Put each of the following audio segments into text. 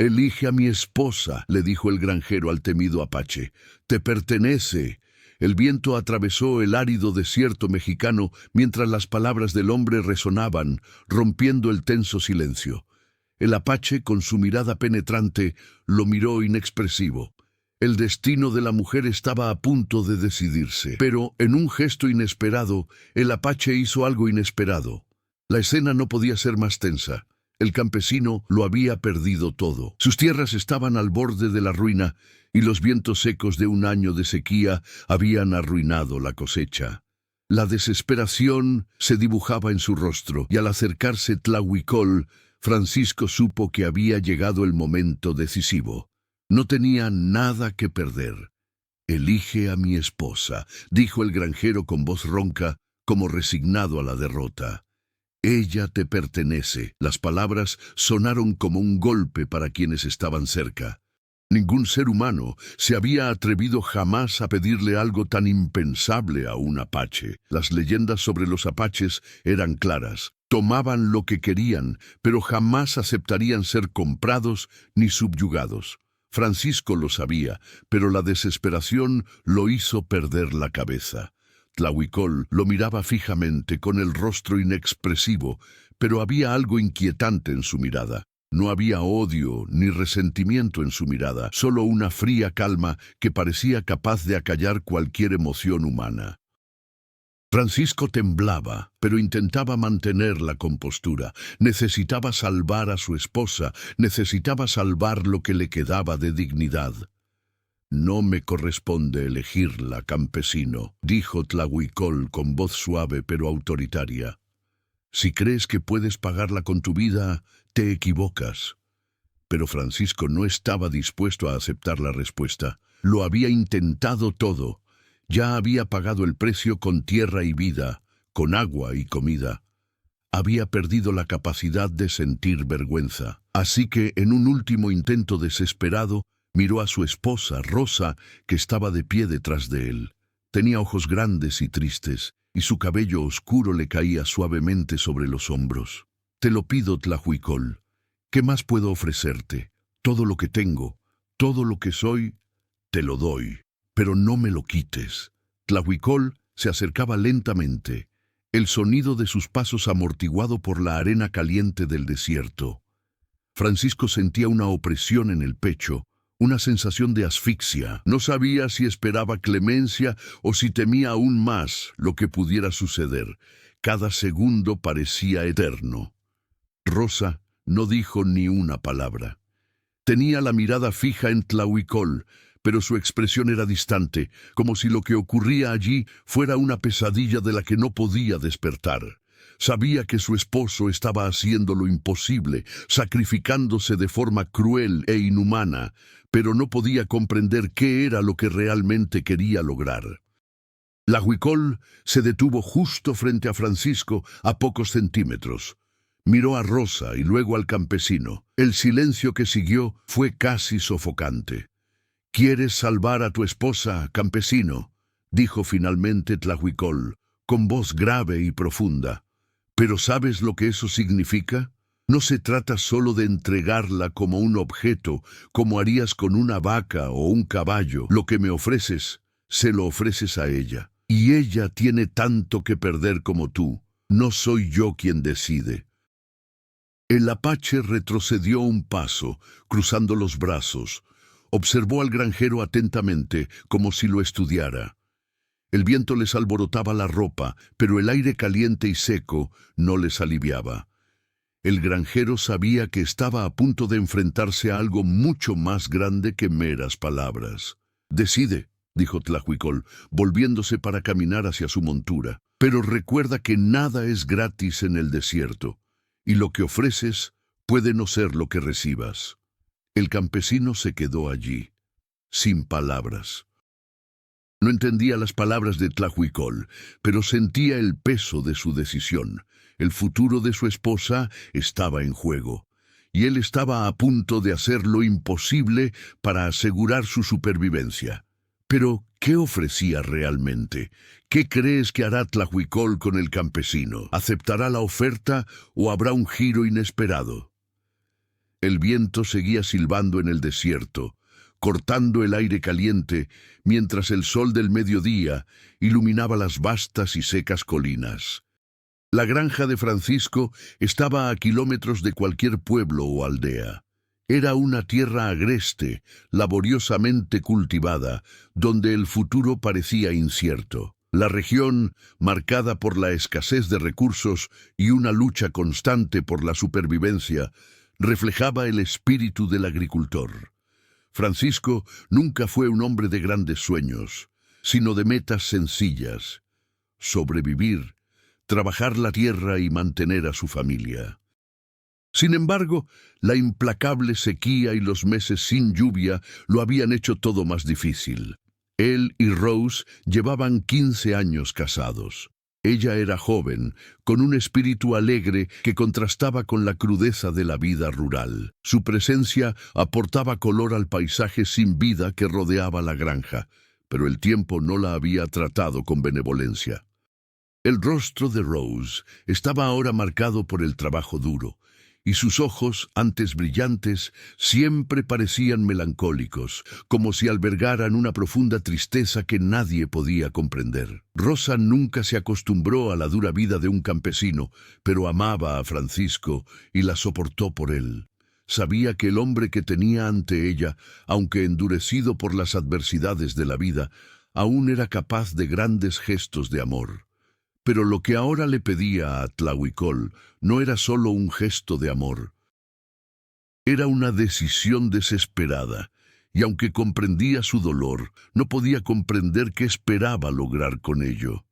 «Elige a mi esposa», le dijo el granjero al temido apache. «Te pertenece». El viento atravesó el árido desierto mexicano mientras las palabras del hombre resonaban, rompiendo el tenso silencio. El apache, con su mirada penetrante, lo miró inexpresivo. El destino de la mujer estaba a punto de decidirse, pero en un gesto inesperado, el apache hizo algo inesperado. La escena no podía ser más tensa. El campesino lo había perdido todo. Sus tierras estaban al borde de la ruina y los vientos secos de un año de sequía habían arruinado la cosecha. La desesperación se dibujaba en su rostro y al acercarse Tlahuicol, Francisco supo que había llegado el momento decisivo. No tenía nada que perder. «Elige a mi esposa», dijo el granjero con voz ronca, como resignado a la derrota. «Ella te pertenece». Las palabras sonaron como un golpe para quienes estaban cerca. Ningún ser humano se había atrevido jamás a pedirle algo tan impensable a un apache. Las leyendas sobre los apaches eran claras. Tomaban lo que querían, pero jamás aceptarían ser comprados ni subyugados. Francisco lo sabía, pero la desesperación lo hizo perder la cabeza. Tlahuicol lo miraba fijamente con el rostro inexpresivo, pero había algo inquietante en su mirada. No había odio ni resentimiento en su mirada, solo una fría calma que parecía capaz de acallar cualquier emoción humana. Francisco temblaba, pero intentaba mantener la compostura. Necesitaba salvar a su esposa, necesitaba salvar lo que le quedaba de dignidad. «No me corresponde elegirla, campesino», dijo Tlahuicol con voz suave pero autoritaria. «Si crees que puedes pagarla con tu vida, te equivocas». Pero Francisco no estaba dispuesto a aceptar la respuesta. Lo había intentado todo. Ya había pagado el precio con tierra y vida, con agua y comida. Había perdido la capacidad de sentir vergüenza. Así que, en un último intento desesperado, miró a su esposa, Rosa, que estaba de pie detrás de él. Tenía ojos grandes y tristes, y su cabello oscuro le caía suavemente sobre los hombros. «Te lo pido, Tlahuicol. ¿Qué más puedo ofrecerte? Todo lo que tengo, todo lo que soy, te lo doy. Pero no me lo quites». Tlahuicol se acercaba lentamente, el sonido de sus pasos amortiguado por la arena caliente del desierto. Francisco sentía una opresión en el pecho, una sensación de asfixia. No sabía si esperaba clemencia o si temía aún más lo que pudiera suceder. Cada segundo parecía eterno. Rosa no dijo ni una palabra. Tenía la mirada fija en Tlahuicol, pero su expresión era distante, como si lo que ocurría allí fuera una pesadilla de la que no podía despertar. Sabía que su esposo estaba haciendo lo imposible, sacrificándose de forma cruel e inhumana, pero no podía comprender qué era lo que realmente quería lograr. Tlahuicol se detuvo justo frente a Francisco, a pocos centímetros. Miró a Rosa y luego al campesino. El silencio que siguió fue casi sofocante. «¿Quieres salvar a tu esposa, campesino?», dijo finalmente Tlahuicol, con voz grave y profunda. «¿Pero sabes lo que eso significa? No se trata solo de entregarla como un objeto, como harías con una vaca o un caballo. Lo que me ofreces, se lo ofreces a ella. Y ella tiene tanto que perder como tú. No soy yo quien decide». El apache retrocedió un paso, cruzando los brazos. Observó al granjero atentamente, como si lo estudiara. El viento les alborotaba la ropa, pero el aire caliente y seco no les aliviaba. El granjero sabía que estaba a punto de enfrentarse a algo mucho más grande que meras palabras. «Decide», dijo Tlahuicol, volviéndose para caminar hacia su montura. «Pero recuerda que nada es gratis en el desierto, y lo que ofreces puede no ser lo que recibas». El campesino se quedó allí, sin palabras. No entendía las palabras de Tlahuicol, pero sentía el peso de su decisión. El futuro de su esposa estaba en juego, y él estaba a punto de hacer lo imposible para asegurar su supervivencia. Pero, ¿qué ofrecía realmente? ¿Qué crees que hará Tlahuicol con el campesino? ¿Aceptará la oferta o habrá un giro inesperado? El viento seguía silbando en el desierto, cortando el aire caliente, mientras el sol del mediodía iluminaba las vastas y secas colinas. La granja de Francisco estaba a kilómetros de cualquier pueblo o aldea. Era una tierra agreste, laboriosamente cultivada, donde el futuro parecía incierto. La región, marcada por la escasez de recursos y una lucha constante por la supervivencia, reflejaba el espíritu del agricultor. Francisco nunca fue un hombre de grandes sueños, sino de metas sencillas: sobrevivir, trabajar la tierra y mantener a su familia. Sin embargo, la implacable sequía y los meses sin lluvia lo habían hecho todo más difícil. Él y Rose llevaban 15 años casados. Ella era joven, con un espíritu alegre que contrastaba con la crudeza de la vida rural. Su presencia aportaba color al paisaje sin vida que rodeaba la granja, pero el tiempo no la había tratado con benevolencia. El rostro de Rose estaba ahora marcado por el trabajo duro, y sus ojos, antes brillantes, siempre parecían melancólicos, como si albergaran una profunda tristeza que nadie podía comprender. Rosa nunca se acostumbró a la dura vida de un campesino, pero amaba a Francisco y la soportó por él. Sabía que el hombre que tenía ante ella, aunque endurecido por las adversidades de la vida, aún era capaz de grandes gestos de amor. Pero lo que ahora le pedía a Tlahuicol no era solo un gesto de amor. Era una decisión desesperada, y aunque comprendía su dolor, no podía comprender qué esperaba lograr con ello.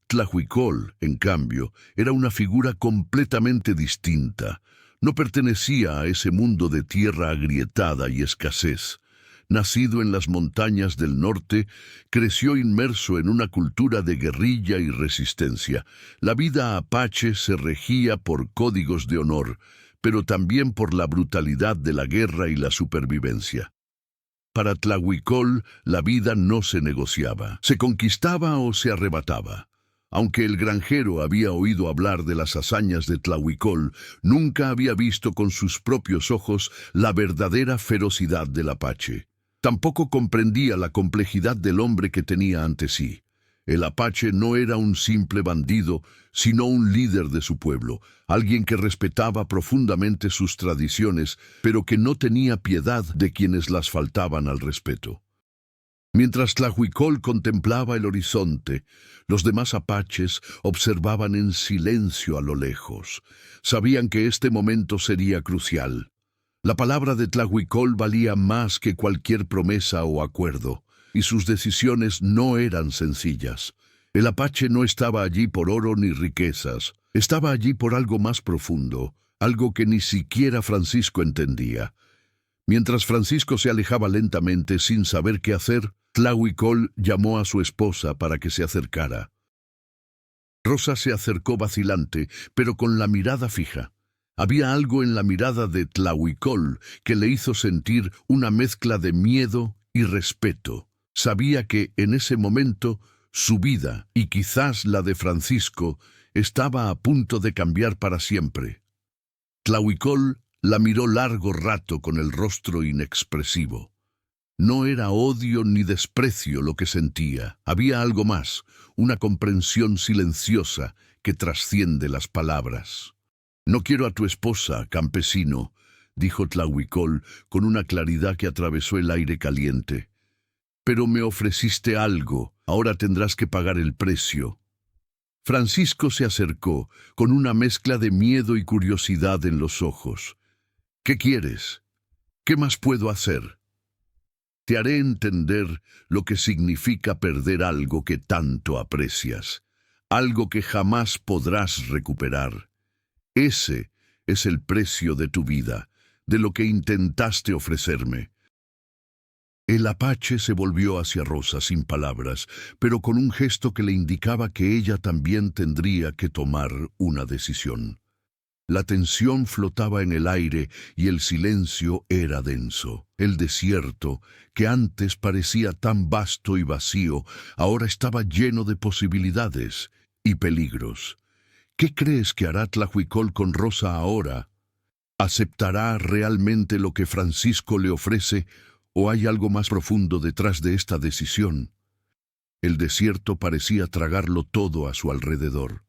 Tlahuicol, en cambio, era una figura completamente distinta. No pertenecía a ese mundo de tierra agrietada y escasez. Nacido en las montañas del norte, creció inmerso en una cultura de guerrilla y resistencia. La vida apache se regía por códigos de honor, pero también por la brutalidad de la guerra y la supervivencia. Para Tlahuicol, la vida no se negociaba, se conquistaba o se arrebataba. Aunque el granjero había oído hablar de las hazañas de Tlahuicol, nunca había visto con sus propios ojos la verdadera ferocidad del apache. Tampoco comprendía la complejidad del hombre que tenía ante sí. El apache no era un simple bandido, sino un líder de su pueblo, alguien que respetaba profundamente sus tradiciones, pero que no tenía piedad de quienes las faltaban al respeto. Mientras Tlahuicol contemplaba el horizonte, los demás apaches observaban en silencio a lo lejos. Sabían que este momento sería crucial. La palabra de Tlahuicol valía más que cualquier promesa o acuerdo, y sus decisiones no eran sencillas. El apache no estaba allí por oro ni riquezas, estaba allí por algo más profundo, algo que ni siquiera Francisco entendía. Mientras Francisco se alejaba lentamente sin saber qué hacer, Tlahuicol llamó a su esposa para que se acercara. Rosa se acercó vacilante, pero con la mirada fija. Había algo en la mirada de Tlahuicol que le hizo sentir una mezcla de miedo y respeto. Sabía que, en ese momento, su vida, y quizás la de Francisco, estaba a punto de cambiar para siempre. Tlahuicol la miró largo rato con el rostro inexpresivo. No era odio ni desprecio lo que sentía. Había algo más, una comprensión silenciosa que trasciende las palabras. «No quiero a tu esposa, campesino», dijo Tlahuicol con una claridad que atravesó el aire caliente. «Pero me ofreciste algo, ahora tendrás que pagar el precio». Francisco se acercó, con una mezcla de miedo y curiosidad en los ojos. «¿Qué quieres? ¿Qué más puedo hacer?» «Te haré entender lo que significa perder algo que tanto aprecias, algo que jamás podrás recuperar. Ese es el precio de tu vida, de lo que intentaste ofrecerme». El apache se volvió hacia Rosa sin palabras, pero con un gesto que le indicaba que ella también tendría que tomar una decisión. La tensión flotaba en el aire y el silencio era denso. El desierto, que antes parecía tan vasto y vacío, ahora estaba lleno de posibilidades y peligros. ¿Qué crees que hará Tlahuicol con Rosa ahora? ¿Aceptará realmente lo que Francisco le ofrece o hay algo más profundo detrás de esta decisión? El desierto parecía tragarlo todo a su alrededor.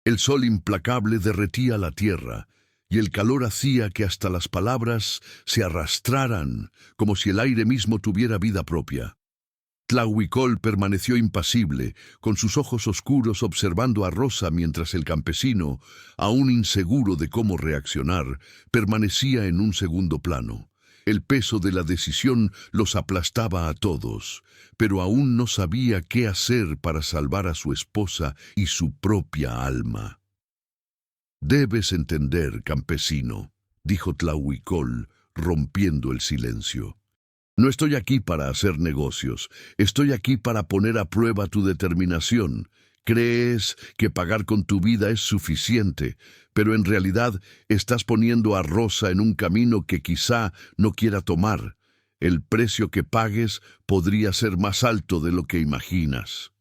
El sol implacable derretía la tierra, y el calor hacía que hasta las palabras se arrastraran, como si el aire mismo tuviera vida propia. Tlahuicol permaneció impasible, con sus ojos oscuros observando a Rosa mientras el campesino, aún inseguro de cómo reaccionar, permanecía en un segundo plano. El peso de la decisión los aplastaba a todos, pero aún no sabía qué hacer para salvar a su esposa y su propia alma. «Debes entender, campesino», dijo Tlahuicol, rompiendo el silencio. «No estoy aquí para hacer negocios, estoy aquí para poner a prueba tu determinación. Crees que pagar con tu vida es suficiente, pero en realidad estás poniendo a Rosa en un camino que quizá no quiera tomar. El precio que pagues podría ser más alto de lo que imaginas».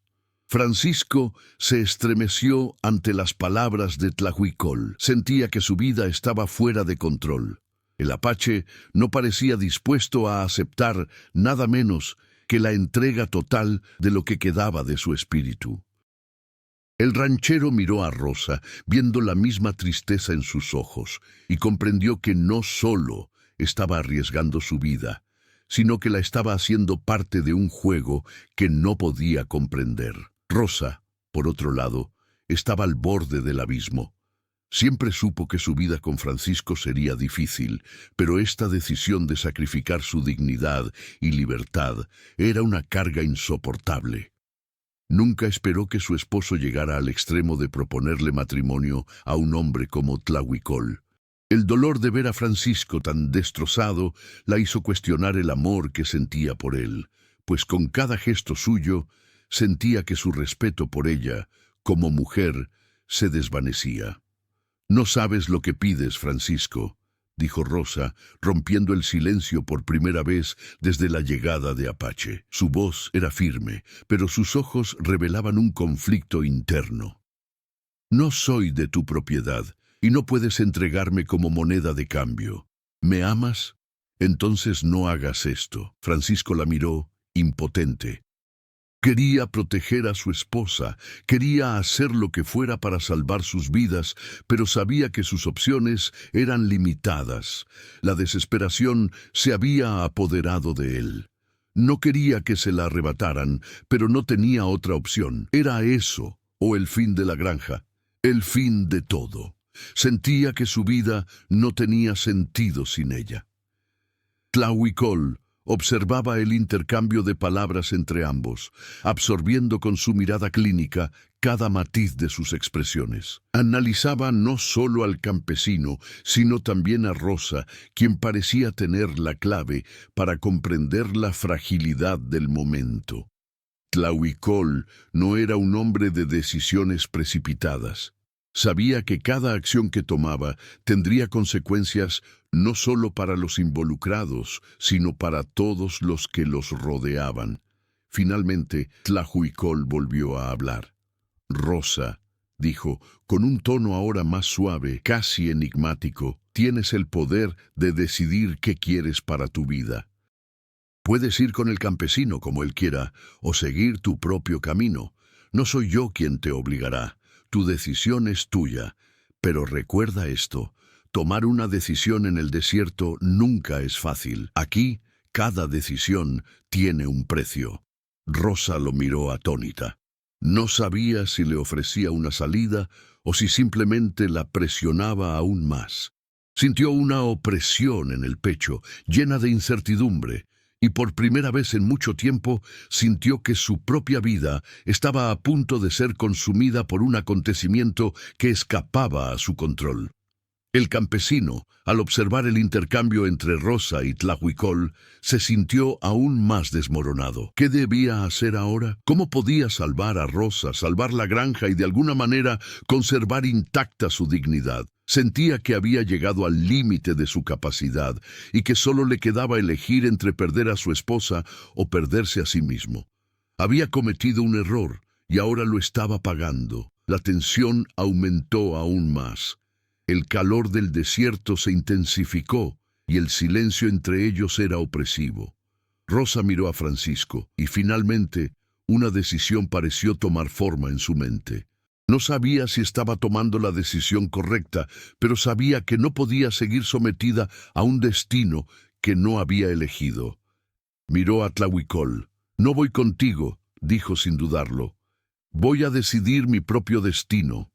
Francisco se estremeció ante las palabras de Tlahuicol. Sentía que su vida estaba fuera de control. El apache no parecía dispuesto a aceptar nada menos que la entrega total de lo que quedaba de su espíritu. El ranchero miró a Rosa, viendo la misma tristeza en sus ojos, y comprendió que no solo estaba arriesgando su vida, sino que la estaba haciendo parte de un juego que no podía comprender. Rosa, por otro lado, estaba al borde del abismo. Siempre supo que su vida con Francisco sería difícil, pero esta decisión de sacrificar su dignidad y libertad era una carga insoportable. Nunca esperó que su esposo llegara al extremo de proponerle matrimonio a un hombre como Tlahuicol. El dolor de ver a Francisco tan destrozado la hizo cuestionar el amor que sentía por él, pues con cada gesto suyo sentía que su respeto por ella, como mujer, se desvanecía. «No sabes lo que pides, Francisco», dijo Rosa, rompiendo el silencio por primera vez desde la llegada de Apache. Su voz era firme, pero sus ojos revelaban un conflicto interno. «No soy de tu propiedad, y no puedes entregarme como moneda de cambio. ¿Me amas? Entonces no hagas esto». Francisco la miró, impotente. Quería proteger a su esposa, quería hacer lo que fuera para salvar sus vidas, pero sabía que sus opciones eran limitadas. La desesperación se había apoderado de él. No quería que se la arrebataran, pero no tenía otra opción. Era eso, o el fin de la granja, el fin de todo. Sentía que su vida no tenía sentido sin ella. Tlahuicol observaba el intercambio de palabras entre ambos, absorbiendo con su mirada clínica cada matiz de sus expresiones. Analizaba no solo al campesino, sino también a Rosa, quien parecía tener la clave para comprender la fragilidad del momento. Tlahuicol no era un hombre de decisiones precipitadas. Sabía que cada acción que tomaba tendría consecuencias no solo para los involucrados, sino para todos los que los rodeaban. Finalmente, Tlahuicol volvió a hablar. «Rosa», dijo, con un tono ahora más suave, casi enigmático, «tienes el poder de decidir qué quieres para tu vida. Puedes ir con el campesino como él quiera, o seguir tu propio camino. No soy yo quien te obligará. Tu decisión es tuya, pero recuerda esto, tomar una decisión en el desierto nunca es fácil. Aquí, cada decisión tiene un precio». Rosa lo miró atónita. No sabía si le ofrecía una salida o si simplemente la presionaba aún más. Sintió una opresión en el pecho, llena de incertidumbre, y por primera vez en mucho tiempo sintió que su propia vida estaba a punto de ser consumida por un acontecimiento que escapaba a su control. El campesino, al observar el intercambio entre Rosa y Tlahuicol, se sintió aún más desmoronado. ¿Qué debía hacer ahora? ¿Cómo podía salvar a Rosa, salvar la granja y de alguna manera conservar intacta su dignidad? Sentía que había llegado al límite de su capacidad y que solo le quedaba elegir entre perder a su esposa o perderse a sí mismo. Había cometido un error y ahora lo estaba pagando. La tensión aumentó aún más. El calor del desierto se intensificó y el silencio entre ellos era opresivo. Rosa miró a Francisco y finalmente una decisión pareció tomar forma en su mente. No sabía si estaba tomando la decisión correcta, pero sabía que no podía seguir sometida a un destino que no había elegido. Miró a Tlahuicol. «No voy contigo», dijo sin dudarlo. «Voy a decidir mi propio destino».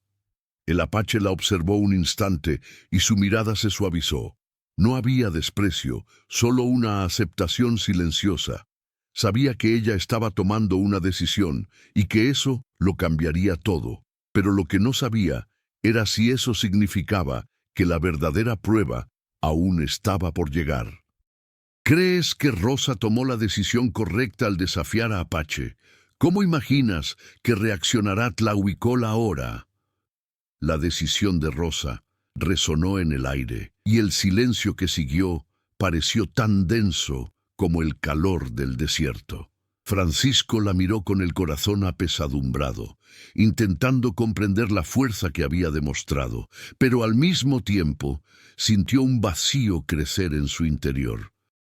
El apache la observó un instante y su mirada se suavizó. No había desprecio, solo una aceptación silenciosa. Sabía que ella estaba tomando una decisión y que eso lo cambiaría todo. Pero lo que no sabía era si eso significaba que la verdadera prueba aún estaba por llegar. ¿Crees que Rosa tomó la decisión correcta al desafiar a Apache? ¿Cómo imaginas que reaccionará Tlahuicol ahora? La decisión de Rosa resonó en el aire, y el silencio que siguió pareció tan denso como el calor del desierto. Francisco la miró con el corazón apesadumbrado, intentando comprender la fuerza que había demostrado, pero al mismo tiempo sintió un vacío crecer en su interior.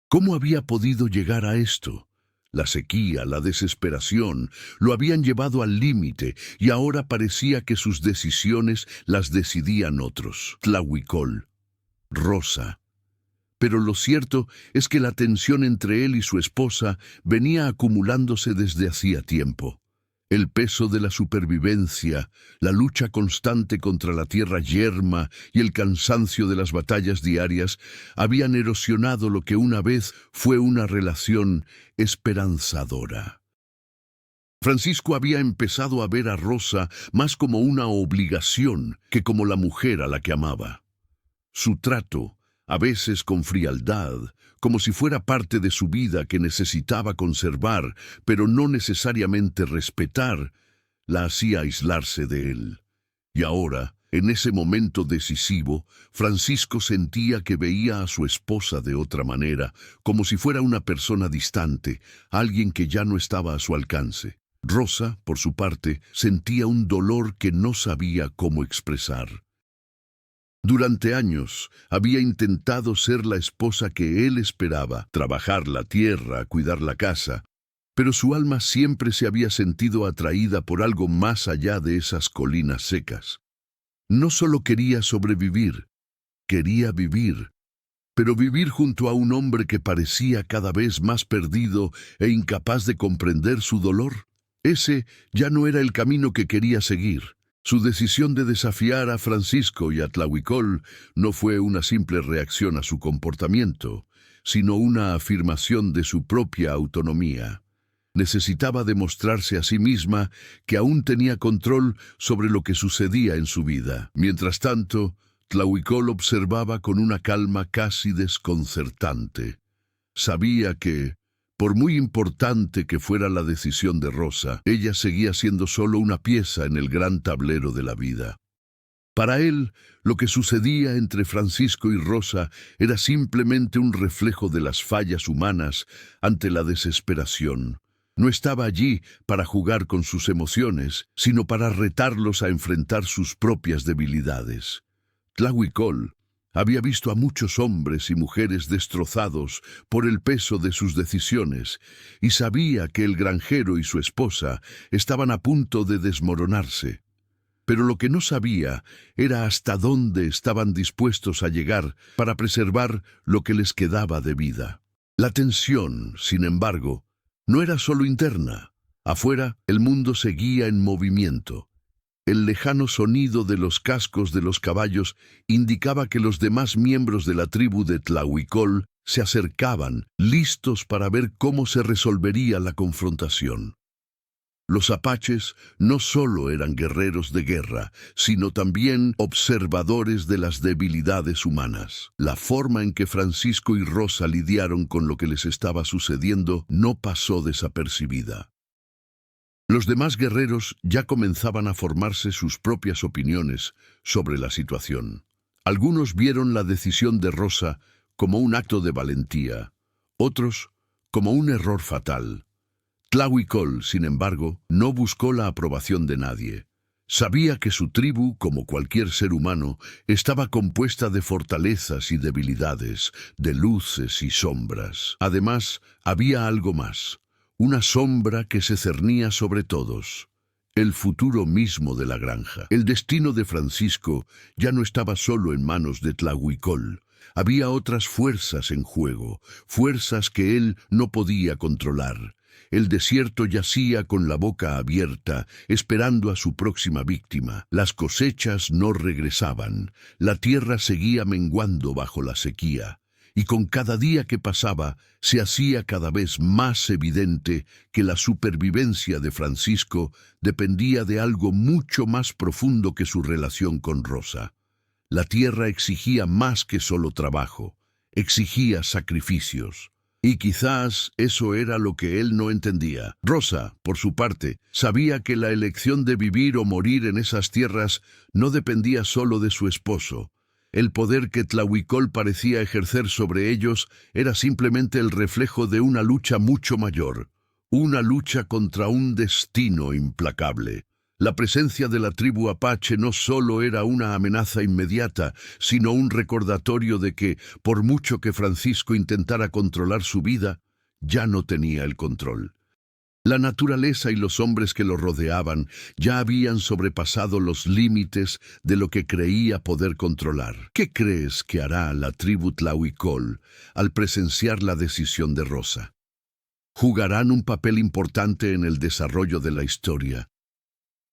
¿Cómo había podido llegar a esto? La sequía, la desesperación, lo habían llevado al límite y ahora parecía que sus decisiones las decidían otros. Tlahuicol, Rosa. Pero lo cierto es que la tensión entre él y su esposa venía acumulándose desde hacía tiempo. El peso de la supervivencia, la lucha constante contra la tierra yerma y el cansancio de las batallas diarias habían erosionado lo que una vez fue una relación esperanzadora. Francisco había empezado a ver a Rosa más como una obligación que como la mujer a la que amaba. Su trato, a veces con frialdad, como si fuera parte de su vida que necesitaba conservar, pero no necesariamente respetar, la hacía aislarse de él. Y ahora, en ese momento decisivo, Francisco sentía que veía a su esposa de otra manera, como si fuera una persona distante, alguien que ya no estaba a su alcance. Rosa, por su parte, sentía un dolor que no sabía cómo expresar. Durante años había intentado ser la esposa que él esperaba, trabajar la tierra, cuidar la casa, pero su alma siempre se había sentido atraída por algo más allá de esas colinas secas. No solo quería sobrevivir, quería vivir, pero vivir junto a un hombre que parecía cada vez más perdido e incapaz de comprender su dolor. Ese ya no era el camino que quería seguir. Su decisión de desafiar a Francisco y a Tlahuicol no fue una simple reacción a su comportamiento, sino una afirmación de su propia autonomía. Necesitaba demostrarse a sí misma que aún tenía control sobre lo que sucedía en su vida. Mientras tanto, Tlahuicol observaba con una calma casi desconcertante. Sabía que, por muy importante que fuera la decisión de Rosa, ella seguía siendo solo una pieza en el gran tablero de la vida. Para él, lo que sucedía entre Francisco y Rosa era simplemente un reflejo de las fallas humanas ante la desesperación. No estaba allí para jugar con sus emociones, sino para retarlos a enfrentar sus propias debilidades. Tlahuicol había visto a muchos hombres y mujeres destrozados por el peso de sus decisiones y sabía que el granjero y su esposa estaban a punto de desmoronarse. Pero lo que no sabía era hasta dónde estaban dispuestos a llegar para preservar lo que les quedaba de vida. La tensión, sin embargo, no era solo interna. Afuera, el mundo seguía en movimiento. El lejano sonido de los cascos de los caballos indicaba que los demás miembros de la tribu de Tlahuicol se acercaban, listos para ver cómo se resolvería la confrontación. Los apaches no solo eran guerreros de guerra, sino también observadores de las debilidades humanas. La forma en que Francisco y Rosa lidiaron con lo que les estaba sucediendo no pasó desapercibida. Los demás guerreros ya comenzaban a formarse sus propias opiniones sobre la situación. Algunos vieron la decisión de Rosa como un acto de valentía, otros como un error fatal. Tlahuicol, sin embargo, no buscó la aprobación de nadie. Sabía que su tribu, como cualquier ser humano, estaba compuesta de fortalezas y debilidades, de luces y sombras. Además, había algo más, una sombra que se cernía sobre todos. El futuro mismo de la granja. El destino de Francisco ya no estaba solo en manos de Tlahuicol. Había otras fuerzas en juego, fuerzas que él no podía controlar. El desierto yacía con la boca abierta, esperando a su próxima víctima. Las cosechas no regresaban, la tierra seguía menguando bajo la sequía, y con cada día que pasaba se hacía cada vez más evidente que la supervivencia de Francisco dependía de algo mucho más profundo que su relación con Rosa. La tierra exigía más que solo trabajo, exigía sacrificios. Y quizás eso era lo que él no entendía. Rosa, por su parte, sabía que la elección de vivir o morir en esas tierras no dependía solo de su esposo. El poder que Tlahuicol parecía ejercer sobre ellos era simplemente el reflejo de una lucha mucho mayor, una lucha contra un destino implacable. La presencia de la tribu apache no solo era una amenaza inmediata, sino un recordatorio de que, por mucho que Francisco intentara controlar su vida, ya no tenía el control. La naturaleza y los hombres que lo rodeaban ya habían sobrepasado los límites de lo que creía poder controlar. ¿Qué crees que hará la tribu Tlahuicol al presenciar la decisión de Rosa? Jugarán un papel importante en el desarrollo de la historia.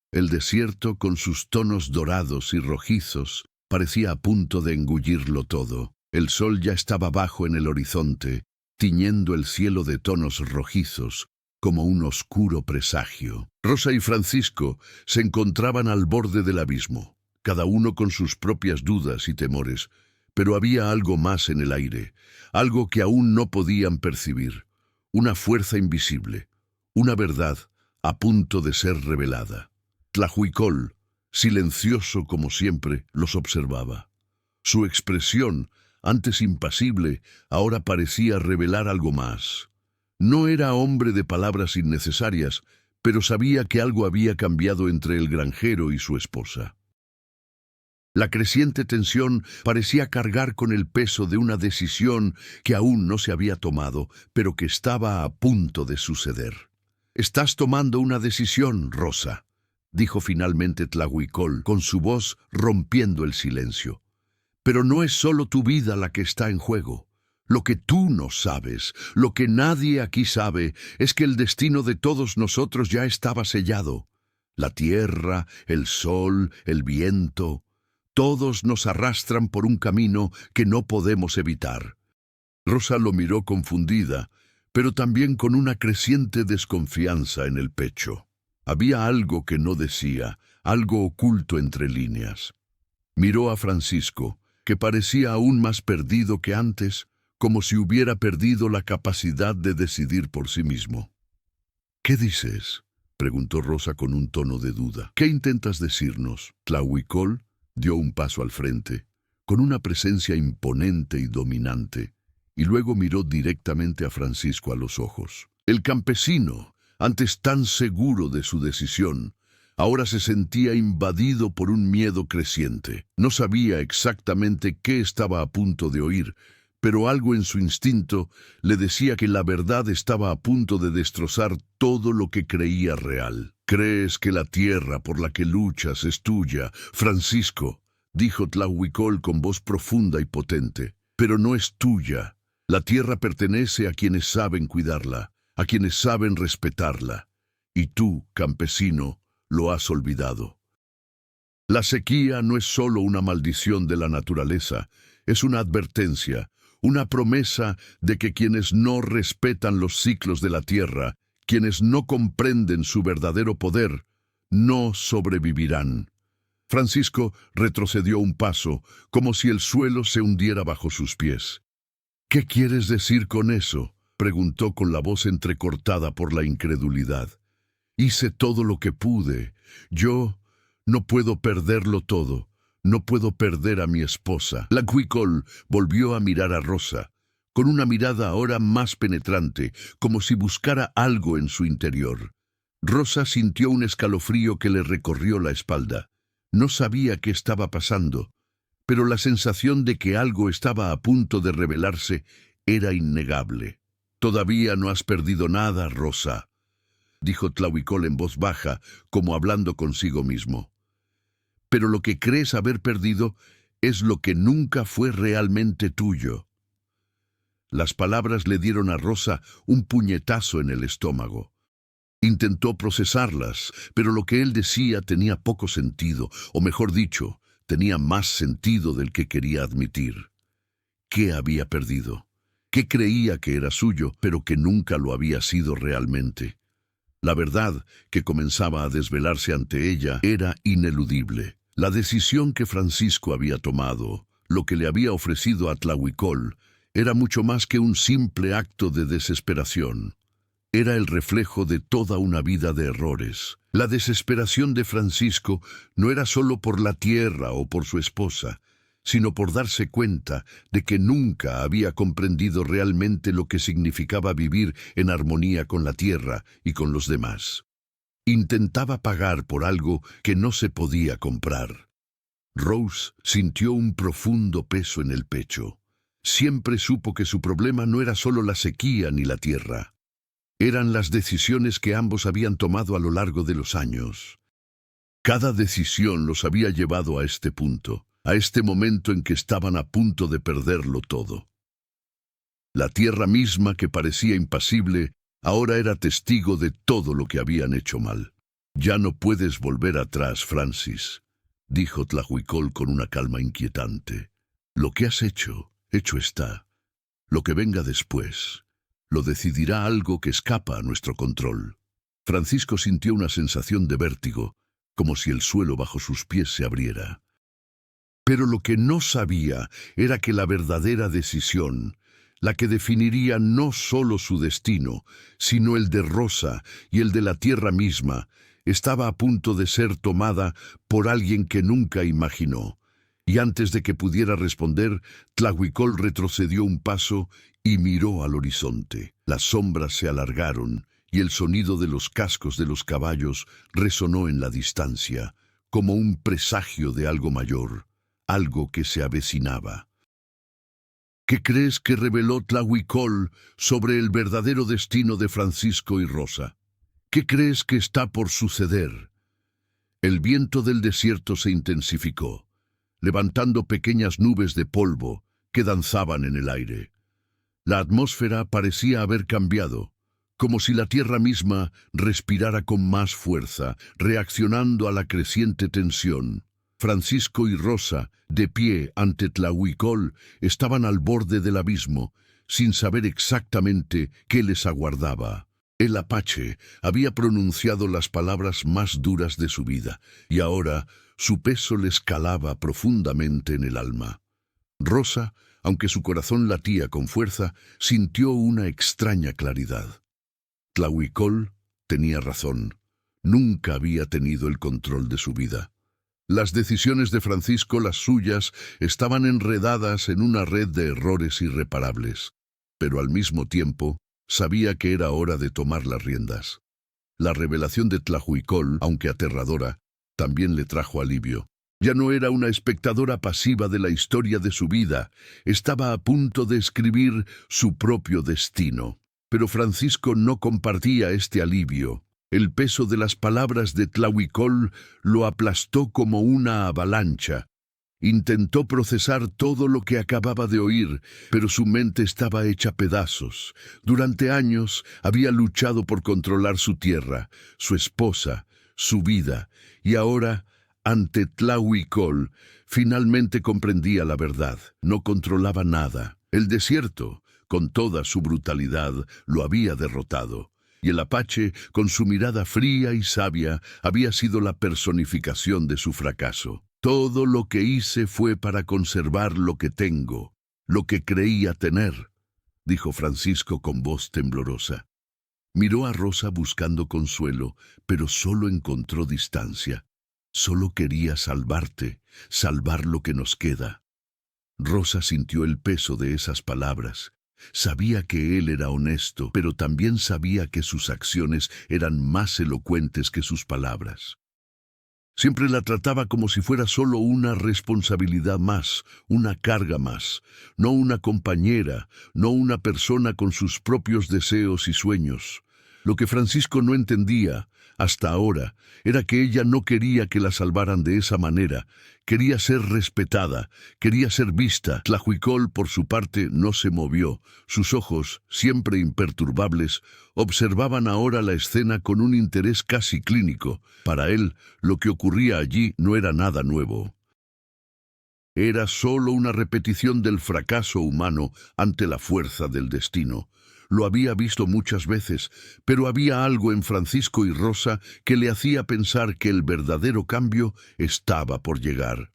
El desierto, con sus tonos dorados y rojizos, parecía a punto de engullirlo todo. El sol ya estaba bajo en el horizonte, tiñendo el cielo de tonos rojizos, como un oscuro presagio. Rosa y Francisco se encontraban al borde del abismo, cada uno con sus propias dudas y temores, pero había algo más en el aire, algo que aún no podían percibir, una fuerza invisible, una verdad a punto de ser revelada. Tlahuicol, silencioso como siempre, los observaba. Su expresión, antes impasible, ahora parecía revelar algo más. No era hombre de palabras innecesarias, pero sabía que algo había cambiado entre el granjero y su esposa. La creciente tensión parecía cargar con el peso de una decisión que aún no se había tomado, pero que estaba a punto de suceder. «Estás tomando una decisión, Rosa», dijo finalmente Tlahuicol, con su voz rompiendo el silencio. «Pero no es solo tu vida la que está en juego. Lo que tú no sabes, lo que nadie aquí sabe, es que el destino de todos nosotros ya estaba sellado. La tierra, el sol, el viento, todos nos arrastran por un camino que no podemos evitar». Rosa lo miró confundida, pero también con una creciente desconfianza en el pecho. Había algo que no decía, algo oculto entre líneas. Miró a Francisco, que parecía aún más perdido que antes, como si hubiera perdido la capacidad de decidir por sí mismo. «¿Qué dices?», preguntó Rosa con un tono de duda. «¿Qué intentas decirnos?». Tlahuicol dio un paso al frente, con una presencia imponente y dominante, y luego miró directamente a Francisco a los ojos. El campesino, antes tan seguro de su decisión, ahora se sentía invadido por un miedo creciente. No sabía exactamente qué estaba a punto de oír, pero algo en su instinto le decía que la verdad estaba a punto de destrozar todo lo que creía real. «¿Crees que la tierra por la que luchas es tuya, Francisco?», dijo Tlahuicol con voz profunda y potente. «Pero no es tuya. La tierra pertenece a quienes saben cuidarla, a quienes saben respetarla. Y tú, campesino, lo has olvidado». La sequía no es solo una maldición de la naturaleza, es una advertencia, una promesa de que quienes no respetan los ciclos de la tierra, quienes no comprenden su verdadero poder, no sobrevivirán. Francisco retrocedió un paso, como si el suelo se hundiera bajo sus pies. «¿Qué quieres decir con eso?», preguntó con la voz entrecortada por la incredulidad. «Hice todo lo que pude. Yo no puedo perderlo todo. No puedo perder a mi esposa». Tlahuicol volvió a mirar a Rosa, con una mirada ahora más penetrante, como si buscara algo en su interior. Rosa sintió un escalofrío que le recorrió la espalda. No sabía qué estaba pasando, pero la sensación de que algo estaba a punto de revelarse era innegable. «Todavía no has perdido nada, Rosa», dijo Tlahuicol en voz baja, como hablando consigo mismo. «Pero lo que crees haber perdido es lo que nunca fue realmente tuyo». Las palabras le dieron a Rosa un puñetazo en el estómago. Intentó procesarlas, pero lo que él decía tenía poco sentido, o mejor dicho, tenía más sentido del que quería admitir. ¿Qué había perdido? ¿Qué creía que era suyo, pero que nunca lo había sido realmente? La verdad que comenzaba a desvelarse ante ella era ineludible. La decisión que Francisco había tomado, lo que le había ofrecido a Tlahuicol, era mucho más que un simple acto de desesperación. Era el reflejo de toda una vida de errores. La desesperación de Francisco no era solo por la tierra o por su esposa, sino por darse cuenta de que nunca había comprendido realmente lo que significaba vivir en armonía con la tierra y con los demás. Intentaba pagar por algo que no se podía comprar. Rose sintió un profundo peso en el pecho. Siempre supo que su problema no era solo la sequía ni la tierra. Eran las decisiones que ambos habían tomado a lo largo de los años. Cada decisión los había llevado a este punto, a este momento en que estaban a punto de perderlo todo. La tierra misma, que parecía impasible, ahora era testigo de todo lo que habían hecho mal. «Ya no puedes volver atrás, Francis», dijo Tlahuicol con una calma inquietante. «Lo que has hecho, hecho está. Lo que venga después lo decidirá algo que escapa a nuestro control». Francisco sintió una sensación de vértigo, como si el suelo bajo sus pies se abriera. Pero lo que no sabía era que la verdadera decisión, la que definiría no solo su destino, sino el de Rosa y el de la tierra misma, estaba a punto de ser tomada por alguien que nunca imaginó. Y antes de que pudiera responder, Tlahuicol retrocedió un paso y miró al horizonte. Las sombras se alargaron y el sonido de los cascos de los caballos resonó en la distancia, como un presagio de algo mayor, algo que se avecinaba. ¿Qué crees que reveló Tlahuicol sobre el verdadero destino de Francisco y Rosa? ¿Qué crees que está por suceder? El viento del desierto se intensificó, levantando pequeñas nubes de polvo que danzaban en el aire. La atmósfera parecía haber cambiado, como si la tierra misma respirara con más fuerza, reaccionando a la creciente tensión. Francisco y Rosa, de pie ante Tlahuicol, estaban al borde del abismo, sin saber exactamente qué les aguardaba. El apache había pronunciado las palabras más duras de su vida, y ahora su peso les calaba profundamente en el alma. Rosa, aunque su corazón latía con fuerza, sintió una extraña claridad. Tlahuicol tenía razón. Nunca había tenido el control de su vida. Las decisiones de Francisco, las suyas, estaban enredadas en una red de errores irreparables. Pero al mismo tiempo, sabía que era hora de tomar las riendas. La revelación de Tlahuicol, aunque aterradora, también le trajo alivio. Ya no era una espectadora pasiva de la historia de su vida, estaba a punto de escribir su propio destino. Pero Francisco no compartía este alivio. El peso de las palabras de Tlahuicol lo aplastó como una avalancha. Intentó procesar todo lo que acababa de oír, pero su mente estaba hecha pedazos. Durante años había luchado por controlar su tierra, su esposa, su vida, y ahora, ante Tlahuicol, finalmente comprendía la verdad. No controlaba nada. El desierto, con toda su brutalidad, lo había derrotado. Y el apache, con su mirada fría y sabia, había sido la personificación de su fracaso. «Todo lo que hice fue para conservar lo que tengo, lo que creía tener», dijo Francisco con voz temblorosa. Miró a Rosa buscando consuelo, pero solo encontró distancia. «Solo quería salvarte, salvar lo que nos queda». Rosa sintió el peso de esas palabras. Sabía que él era honesto, pero también sabía que sus acciones eran más elocuentes que sus palabras. Siempre la trataba como si fuera solo una responsabilidad más, una carga más, no una compañera, no una persona con sus propios deseos y sueños. Lo que Francisco no entendía, hasta ahora, era que ella no quería que la salvaran de esa manera. Quería ser respetada, quería ser vista. Tlahuicol, por su parte, no se movió. Sus ojos, siempre imperturbables, observaban ahora la escena con un interés casi clínico. Para él, lo que ocurría allí no era nada nuevo. Era solo una repetición del fracaso humano ante la fuerza del destino. Lo había visto muchas veces, pero había algo en Francisco y Rosa que le hacía pensar que el verdadero cambio estaba por llegar.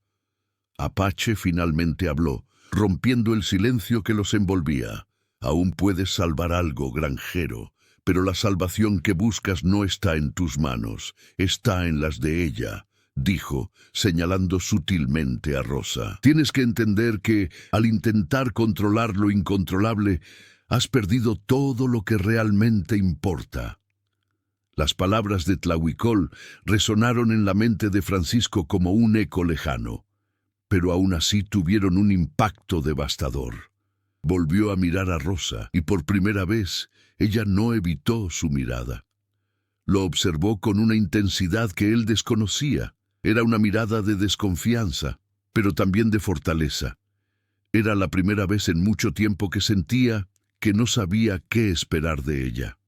Apache finalmente habló, rompiendo el silencio que los envolvía. Aún puedes salvar algo, granjero, pero la salvación que buscas no está en tus manos, está en las de ella, dijo, señalando sutilmente a Rosa. Tienes que entender que, al intentar controlar lo incontrolable, has perdido todo lo que realmente importa. Las palabras de Tlahuicol resonaron en la mente de Francisco como un eco lejano, pero aún así tuvieron un impacto devastador. Volvió a mirar a Rosa y por primera vez ella no evitó su mirada. Lo observó con una intensidad que él desconocía. Era una mirada de desconfianza, pero también de fortaleza. Era la primera vez en mucho tiempo que sentía que no sabía qué esperar de ella.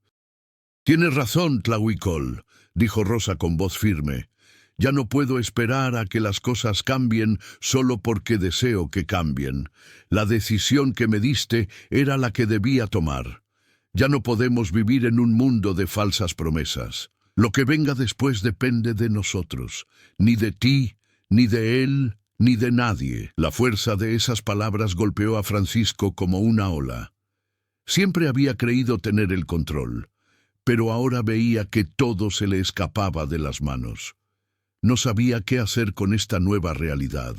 «Tienes razón, Tlahuicol», dijo Rosa con voz firme. «Ya no puedo esperar a que las cosas cambien solo porque deseo que cambien. La decisión que me diste era la que debía tomar. Ya no podemos vivir en un mundo de falsas promesas. Lo que venga después depende de nosotros, ni de ti, ni de él, ni de nadie». La fuerza de esas palabras golpeó a Francisco como una ola. Siempre había creído tener el control, pero ahora veía que todo se le escapaba de las manos. No sabía qué hacer con esta nueva realidad.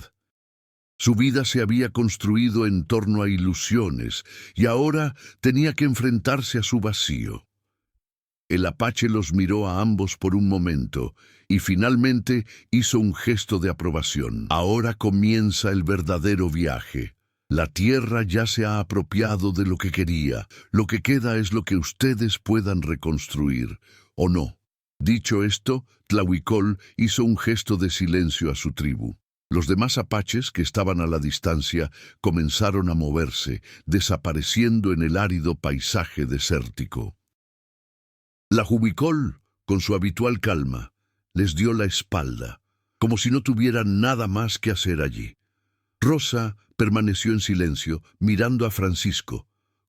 Su vida se había construido en torno a ilusiones y ahora tenía que enfrentarse a su vacío. El apache los miró a ambos por un momento y finalmente hizo un gesto de aprobación. Ahora comienza el verdadero viaje. La tierra ya se ha apropiado de lo que quería. Lo que queda es lo que ustedes puedan reconstruir, ¿o no? Dicho esto, Tlahuicol hizo un gesto de silencio a su tribu. Los demás apaches, que estaban a la distancia, comenzaron a moverse, desapareciendo en el árido paisaje desértico. Tlahuicol, con su habitual calma, les dio la espalda, como si no tuvieran nada más que hacer allí. Rosa permaneció en silencio, mirando a Francisco,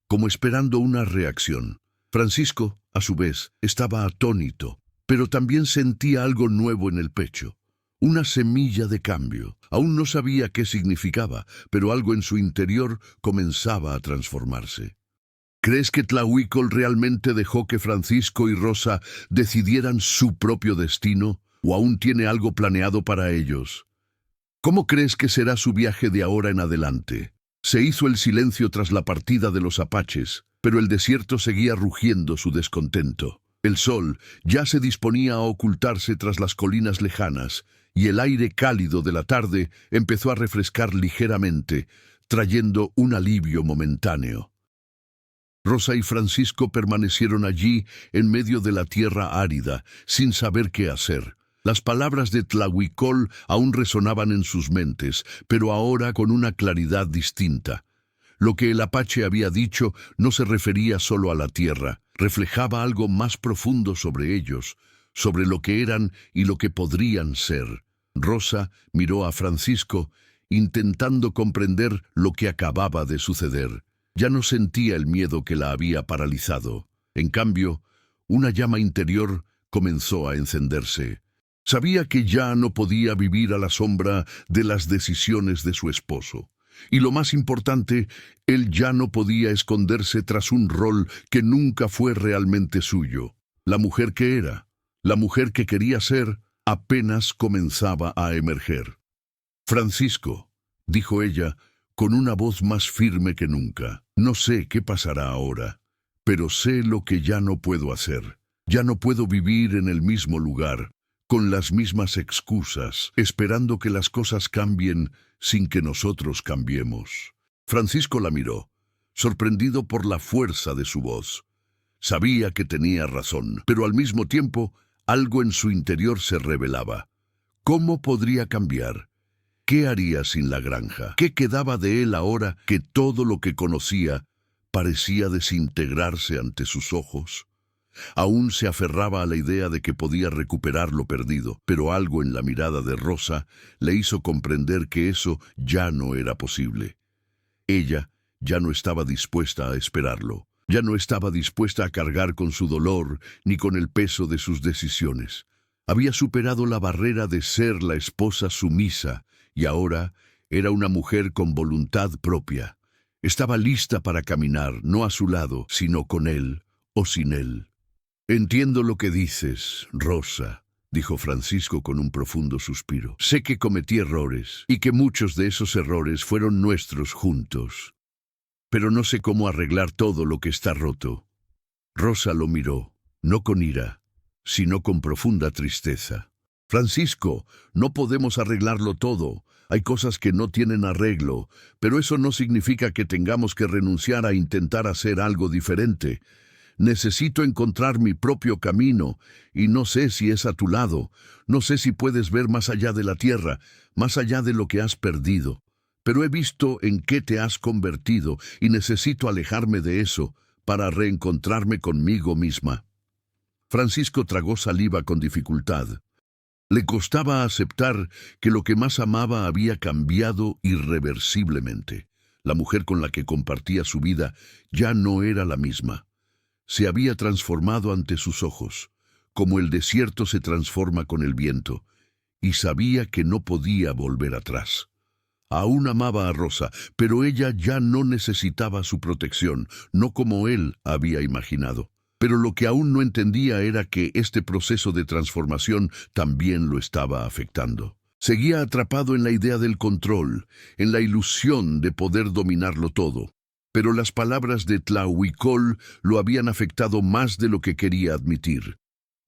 como esperando una reacción. Francisco, a su vez, estaba atónito, pero también sentía algo nuevo en el pecho. Una semilla de cambio. Aún no sabía qué significaba, pero algo en su interior comenzaba a transformarse. ¿Crees que Tlahuicol realmente dejó que Francisco y Rosa decidieran su propio destino? ¿O aún tiene algo planeado para ellos? ¿Cómo crees que será su viaje de ahora en adelante? Se hizo el silencio tras la partida de los apaches, pero el desierto seguía rugiendo su descontento. El sol ya se disponía a ocultarse tras las colinas lejanas, y el aire cálido de la tarde empezó a refrescar ligeramente, trayendo un alivio momentáneo. Rosa y Francisco permanecieron allí en medio de la tierra árida, sin saber qué hacer. Las palabras de Tlahuicol aún resonaban en sus mentes, pero ahora con una claridad distinta. Lo que el apache había dicho no se refería solo a la tierra, reflejaba algo más profundo sobre ellos, sobre lo que eran y lo que podrían ser. Rosa miró a Francisco, intentando comprender lo que acababa de suceder. Ya no sentía el miedo que la había paralizado. En cambio, una llama interior comenzó a encenderse. Sabía que ya no podía vivir a la sombra de las decisiones de su esposo. Y lo más importante, él ya no podía esconderse tras un rol que nunca fue realmente suyo. La mujer que era, la mujer que quería ser, apenas comenzaba a emerger. «Francisco», dijo ella, con una voz más firme que nunca. No sé qué pasará ahora, pero sé lo que ya no puedo hacer. Ya no puedo vivir en el mismo lugar, con las mismas excusas, esperando que las cosas cambien sin que nosotros cambiemos. Francisco la miró, sorprendido por la fuerza de su voz. Sabía que tenía razón, pero al mismo tiempo algo en su interior se rebelaba. ¿Cómo podría cambiar? ¿Qué haría sin la granja? ¿Qué quedaba de él ahora que todo lo que conocía parecía desintegrarse ante sus ojos? Aún se aferraba a la idea de que podía recuperar lo perdido, pero algo en la mirada de Rosa le hizo comprender que eso ya no era posible. Ella ya no estaba dispuesta a esperarlo. Ya no estaba dispuesta a cargar con su dolor ni con el peso de sus decisiones. Había superado la barrera de ser la esposa sumisa y ahora era una mujer con voluntad propia. Estaba lista para caminar, no a su lado, sino con él o sin él. «Entiendo lo que dices, Rosa», dijo Francisco con un profundo suspiro. «Sé que cometí errores y que muchos de esos errores fueron nuestros juntos. Pero no sé cómo arreglar todo lo que está roto». Rosa lo miró, no con ira, sino con profunda tristeza. «Francisco, no podemos arreglarlo todo. Hay cosas que no tienen arreglo, pero eso no significa que tengamos que renunciar a intentar hacer algo diferente. Necesito encontrar mi propio camino, y no sé si es a tu lado. No sé si puedes ver más allá de la tierra, más allá de lo que has perdido. Pero he visto en qué te has convertido, y necesito alejarme de eso para reencontrarme conmigo misma». Francisco tragó saliva con dificultad. Le costaba aceptar que lo que más amaba había cambiado irreversiblemente. La mujer con la que compartía su vida ya no era la misma. Se había transformado ante sus ojos, como el desierto se transforma con el viento, y sabía que no podía volver atrás. Aún amaba a Rosa, pero ella ya no necesitaba su protección, no como él había imaginado. Pero lo que aún no entendía era que este proceso de transformación también lo estaba afectando. Seguía atrapado en la idea del control, en la ilusión de poder dominarlo todo. Pero las palabras de Tlahuicol lo habían afectado más de lo que quería admitir.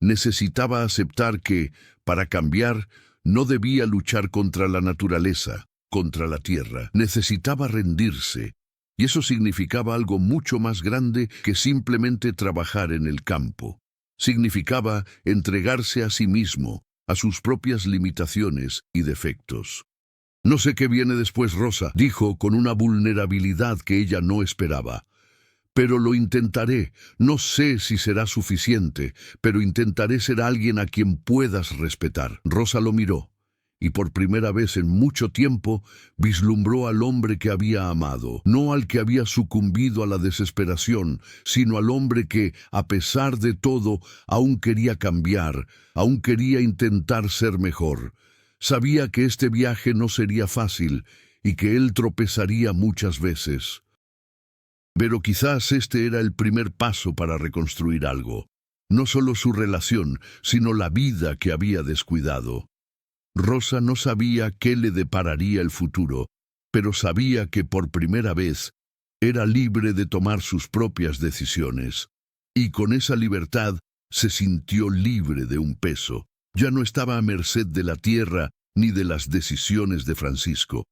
Necesitaba aceptar que, para cambiar, no debía luchar contra la naturaleza, contra la tierra. Necesitaba rendirse, y eso significaba algo mucho más grande que simplemente trabajar en el campo. Significaba entregarse a sí mismo, a sus propias limitaciones y defectos. «No sé qué viene después, Rosa», dijo con una vulnerabilidad que ella no esperaba. «Pero lo intentaré. No sé si será suficiente, pero intentaré ser alguien a quien puedas respetar». Rosa lo miró, y por primera vez en mucho tiempo vislumbró al hombre que había amado, no al que había sucumbido a la desesperación, sino al hombre que, a pesar de todo, aún quería cambiar, aún quería intentar ser mejor. Sabía que este viaje no sería fácil y que él tropezaría muchas veces. Pero quizás este era el primer paso para reconstruir algo. No solo su relación, sino la vida que había descuidado. Rosa no sabía qué le depararía el futuro, pero sabía que por primera vez era libre de tomar sus propias decisiones. Y con esa libertad se sintió libre de un peso. Ya no estaba a merced de la tierra ni de las decisiones de Francisco.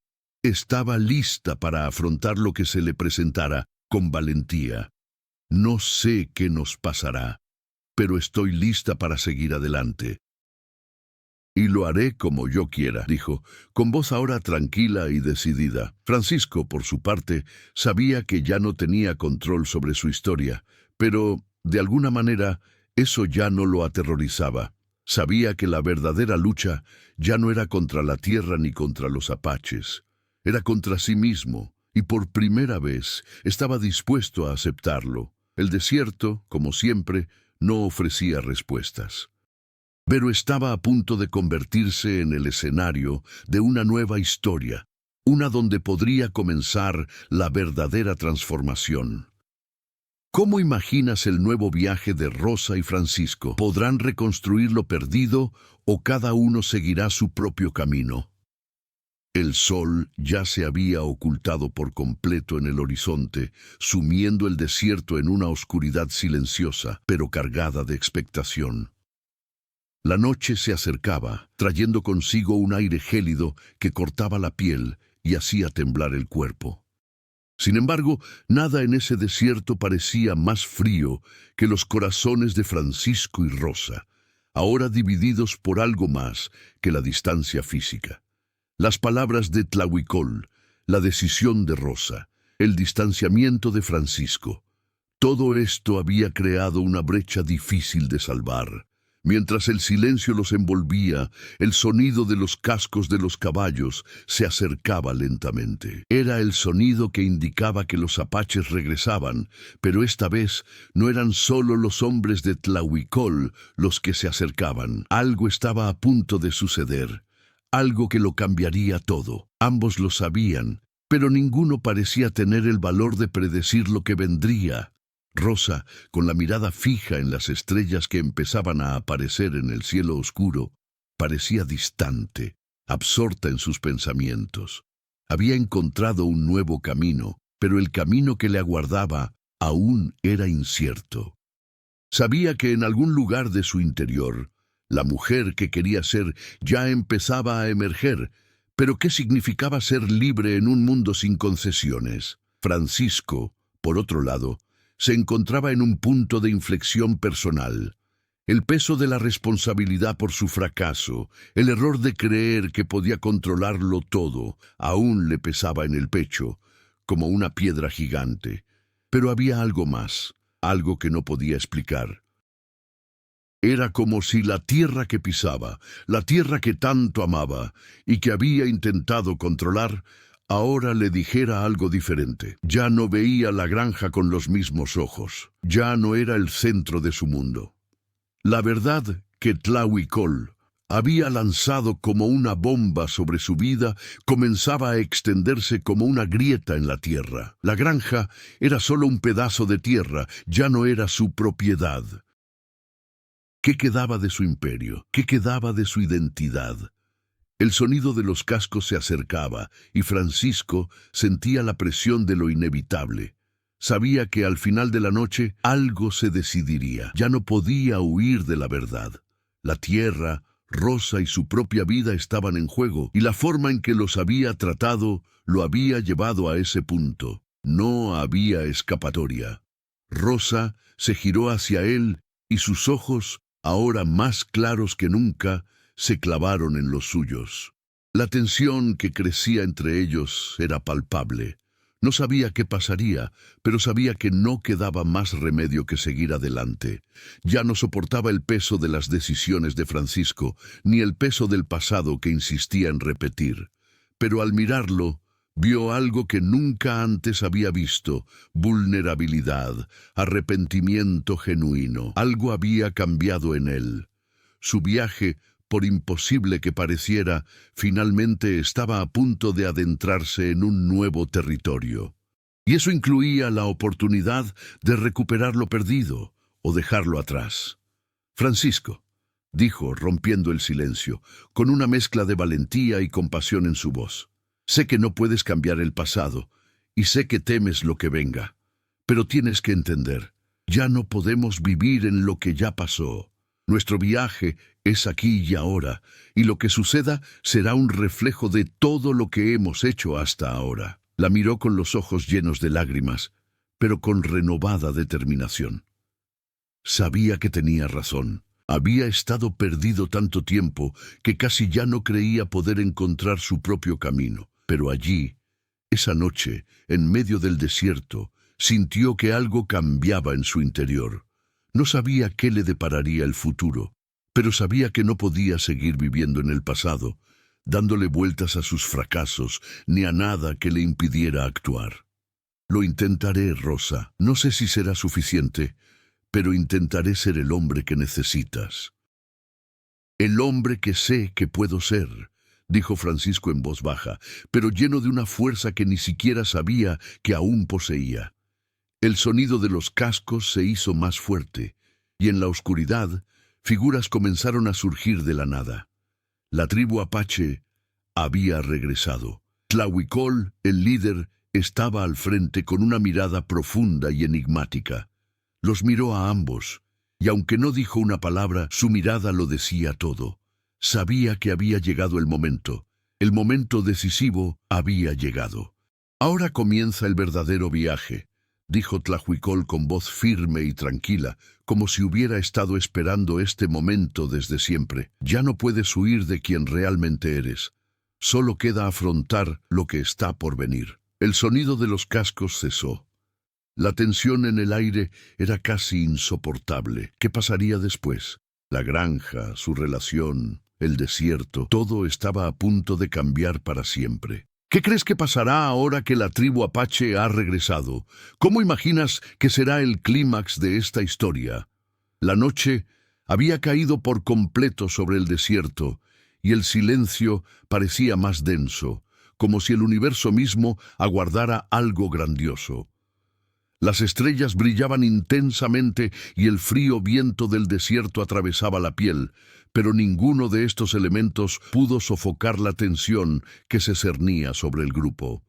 Estaba lista para afrontar lo que se le presentara con valentía. «No sé qué nos pasará, pero estoy lista para seguir adelante. Y lo haré como yo quiera», dijo, con voz ahora tranquila y decidida. Francisco, por su parte, sabía que ya no tenía control sobre su historia, pero, de alguna manera, eso ya no lo aterrorizaba. Sabía que la verdadera lucha ya no era contra la tierra ni contra los apaches. Era contra sí mismo, y por primera vez estaba dispuesto a aceptarlo. El desierto, como siempre, no ofrecía respuestas. Pero estaba a punto de convertirse en el escenario de una nueva historia, una donde podría comenzar la verdadera transformación. ¿Cómo imaginas el nuevo viaje de Rosa y Francisco? ¿Podrán reconstruir lo perdido o cada uno seguirá su propio camino? El sol ya se había ocultado por completo en el horizonte, sumiendo el desierto en una oscuridad silenciosa, pero cargada de expectación. La noche se acercaba, trayendo consigo un aire gélido que cortaba la piel y hacía temblar el cuerpo. Sin embargo, nada en ese desierto parecía más frío que los corazones de Francisco y Rosa, ahora divididos por algo más que la distancia física. Las palabras de Tlahuicol, la decisión de Rosa, el distanciamiento de Francisco, todo esto había creado una brecha difícil de salvar. Mientras el silencio los envolvía, el sonido de los cascos de los caballos se acercaba lentamente. Era el sonido que indicaba que los apaches regresaban, pero esta vez no eran solo los hombres de Tlahuicol los que se acercaban. Algo estaba a punto de suceder, algo que lo cambiaría todo. Ambos lo sabían, pero ninguno parecía tener el valor de predecir lo que vendría. Rosa, con la mirada fija en las estrellas que empezaban a aparecer en el cielo oscuro, parecía distante, absorta en sus pensamientos. Había encontrado un nuevo camino, pero el camino que le aguardaba aún era incierto. Sabía que en algún lugar de su interior, la mujer que quería ser ya empezaba a emerger, pero ¿qué significaba ser libre en un mundo sin concesiones? Francisco, por otro lado, se encontraba en un punto de inflexión personal. El peso de la responsabilidad por su fracaso, el error de creer que podía controlarlo todo, aún le pesaba en el pecho, como una piedra gigante. Pero había algo más, algo que no podía explicar. Era como si la tierra que pisaba, la tierra que tanto amaba y que había intentado controlar, ahora le dijera algo diferente. Ya no veía la granja con los mismos ojos. Ya no era el centro de su mundo. La verdad que Tlahuicol había lanzado como una bomba sobre su vida comenzaba a extenderse como una grieta en la tierra. La granja era solo un pedazo de tierra, ya no era su propiedad. ¿Qué quedaba de su imperio? ¿Qué quedaba de su identidad? El sonido de los cascos se acercaba y Francisco sentía la presión de lo inevitable. Sabía que al final de la noche algo se decidiría. Ya no podía huir de la verdad. La tierra, Rosa y su propia vida estaban en juego, y la forma en que los había tratado lo había llevado a ese punto. No había escapatoria. Rosa se giró hacia él y sus ojos, ahora más claros que nunca, se clavaron en los suyos. La tensión que crecía entre ellos era palpable. No sabía qué pasaría, pero sabía que no quedaba más remedio que seguir adelante. Ya no soportaba el peso de las decisiones de Francisco, ni el peso del pasado que insistía en repetir. Pero al mirarlo, vio algo que nunca antes había visto: vulnerabilidad, arrepentimiento genuino. Algo había cambiado en él. Su viaje, por imposible que pareciera, finalmente estaba a punto de adentrarse en un nuevo territorio. Y eso incluía la oportunidad de recuperar lo perdido o dejarlo atrás. Francisco, dijo, rompiendo el silencio, con una mezcla de valentía y compasión en su voz. Sé que no puedes cambiar el pasado, y sé que temes lo que venga, pero tienes que entender, ya no podemos vivir en lo que ya pasó. Nuestro viaje es aquí y ahora, y lo que suceda será un reflejo de todo lo que hemos hecho hasta ahora. La miró con los ojos llenos de lágrimas, pero con renovada determinación. Sabía que tenía razón. Había estado perdido tanto tiempo que casi ya no creía poder encontrar su propio camino. Pero allí, esa noche, en medio del desierto, sintió que algo cambiaba en su interior. No sabía qué le depararía el futuro, pero sabía que no podía seguir viviendo en el pasado, dándole vueltas a sus fracasos, ni a nada que le impidiera actuar. Lo intentaré, Rosa. No sé si será suficiente, pero intentaré ser el hombre que necesitas. El hombre que sé que puedo ser, dijo Francisco en voz baja, pero lleno de una fuerza que ni siquiera sabía que aún poseía. El sonido de los cascos se hizo más fuerte, y en la oscuridad, figuras comenzaron a surgir de la nada. La tribu apache había regresado. Tlahuicol, el líder, estaba al frente con una mirada profunda y enigmática. Los miró a ambos, y aunque no dijo una palabra, su mirada lo decía todo. Sabía que había llegado el momento decisivo había llegado. Ahora comienza el verdadero viaje, dijo Tlahuicol con voz firme y tranquila, como si hubiera estado esperando este momento desde siempre. Ya no puedes huir de quien realmente eres. Solo queda afrontar lo que está por venir. El sonido de los cascos cesó. La tensión en el aire era casi insoportable. ¿Qué pasaría después? La granja, su relación, el desierto, todo estaba a punto de cambiar para siempre. ¿Qué crees que pasará ahora que la tribu Apache ha regresado? ¿Cómo imaginas que será el clímax de esta historia? La noche había caído por completo sobre el desierto, y el silencio parecía más denso, como si el universo mismo aguardara algo grandioso. Las estrellas brillaban intensamente y el frío viento del desierto atravesaba la piel, pero ninguno de estos elementos pudo sofocar la tensión que se cernía sobre el grupo.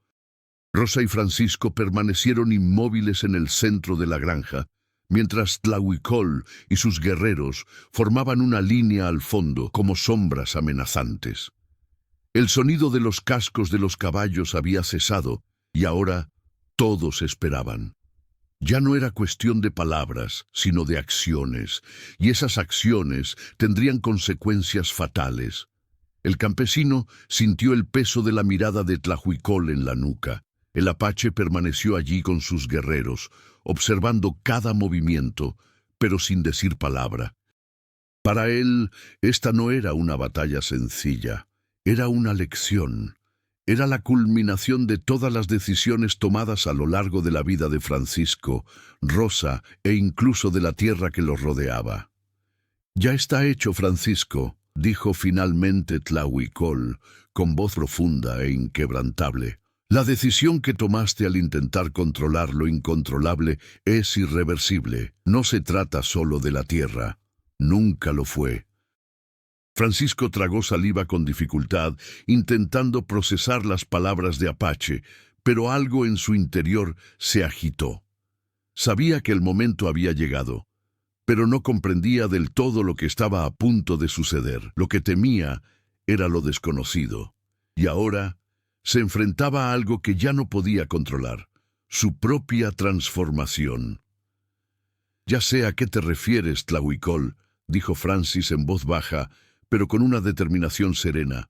Rosa y Francisco permanecieron inmóviles en el centro de la granja, mientras Tlahuicol y sus guerreros formaban una línea al fondo como sombras amenazantes. El sonido de los cascos de los caballos había cesado y ahora todos esperaban. Ya no era cuestión de palabras, sino de acciones, y esas acciones tendrían consecuencias fatales. El campesino sintió el peso de la mirada de Tlahuicol en la nuca. El apache permaneció allí con sus guerreros, observando cada movimiento, pero sin decir palabra. Para él, esta no era una batalla sencilla, era una lección. Era la culminación de todas las decisiones tomadas a lo largo de la vida de Francisco, Rosa e incluso de la tierra que los rodeaba. «Ya está hecho, Francisco», dijo finalmente Tlahuicol, con voz profunda e inquebrantable. «La decisión que tomaste al intentar controlar lo incontrolable es irreversible. No se trata solo de la tierra. Nunca lo fue». Francisco tragó saliva con dificultad, intentando procesar las palabras de Apache, pero algo en su interior se agitó. Sabía que el momento había llegado, pero no comprendía del todo lo que estaba a punto de suceder. Lo que temía era lo desconocido, y ahora se enfrentaba a algo que ya no podía controlar, su propia transformación. «Ya sé a qué te refieres, Tlahuicol», dijo Francis en voz baja, pero con una determinación serena.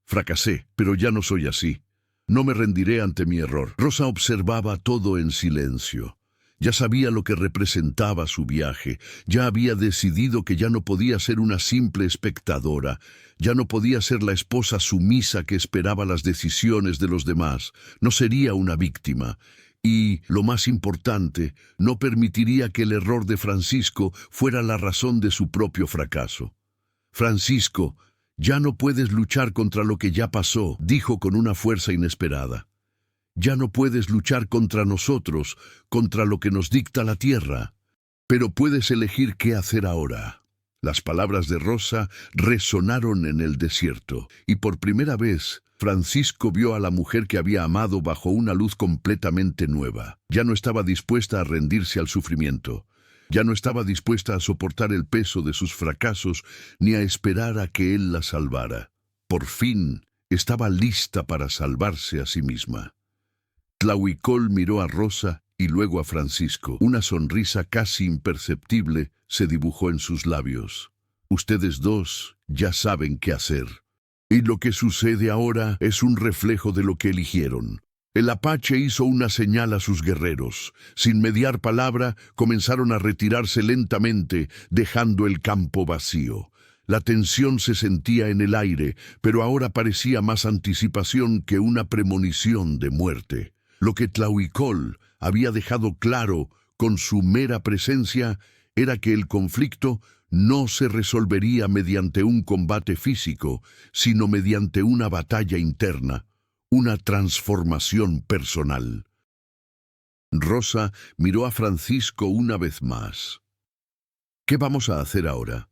«Fracasé, pero ya no soy así. No me rendiré ante mi error». Rosa observaba todo en silencio. Ya sabía lo que representaba su viaje, ya había decidido que ya no podía ser una simple espectadora, ya no podía ser la esposa sumisa que esperaba las decisiones de los demás, no sería una víctima. Y, lo más importante, no permitiría que el error de Francisco fuera la razón de su propio fracaso. «Francisco, ya no puedes luchar contra lo que ya pasó», dijo con una fuerza inesperada. «Ya no puedes luchar contra nosotros, contra lo que nos dicta la tierra. Pero puedes elegir qué hacer ahora». Las palabras de Rosa resonaron en el desierto, y por primera vez Francisco vio a la mujer que había amado bajo una luz completamente nueva. Ya no estaba dispuesta a rendirse al sufrimiento. Ya no estaba dispuesta a soportar el peso de sus fracasos ni a esperar a que él la salvara. Por fin estaba lista para salvarse a sí misma. Tlahuicol miró a Rosa y luego a Francisco. Una sonrisa casi imperceptible se dibujó en sus labios. «Ustedes dos ya saben qué hacer. Y lo que sucede ahora es un reflejo de lo que eligieron». El apache hizo una señal a sus guerreros. Sin mediar palabra, comenzaron a retirarse lentamente, dejando el campo vacío. La tensión se sentía en el aire, pero ahora parecía más anticipación que una premonición de muerte. Lo que Tlahuicol había dejado claro con su mera presencia era que el conflicto no se resolvería mediante un combate físico, sino mediante una batalla interna. Una transformación personal. Rosa miró a Francisco una vez más. «¿Qué vamos a hacer ahora?»,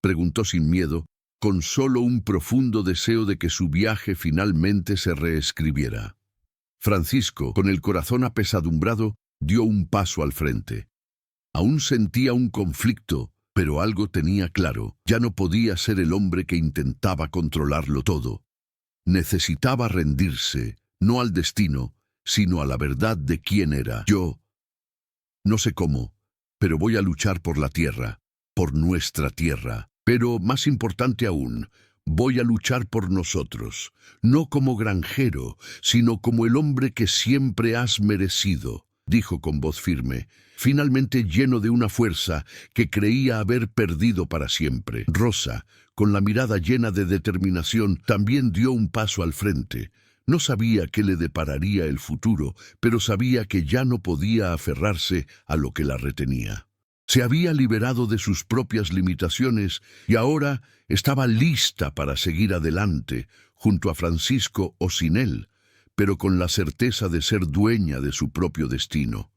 preguntó sin miedo, con solo un profundo deseo de que su viaje finalmente se reescribiera. Francisco, con el corazón apesadumbrado, dio un paso al frente. Aún sentía un conflicto, pero algo tenía claro: ya no podía ser el hombre que intentaba controlarlo todo. Necesitaba rendirse, no al destino, sino a la verdad de quién era. Yo, no sé cómo, pero voy a luchar por la tierra, por nuestra tierra. Pero, más importante aún, voy a luchar por nosotros, no como granjero, sino como el hombre que siempre has merecido, dijo con voz firme, finalmente lleno de una fuerza que creía haber perdido para siempre. Rosa, con la mirada llena de determinación, también dio un paso al frente. No sabía qué le depararía el futuro, pero sabía que ya no podía aferrarse a lo que la retenía. Se había liberado de sus propias limitaciones y ahora estaba lista para seguir adelante, junto a Francisco o sin él, pero con la certeza de ser dueña de su propio destino.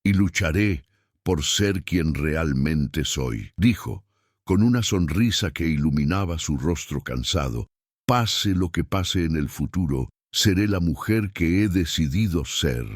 Y lucharé por ser quien realmente soy, dijo, con una sonrisa que iluminaba su rostro cansado. Pase lo que pase en el futuro, seré la mujer que he decidido ser.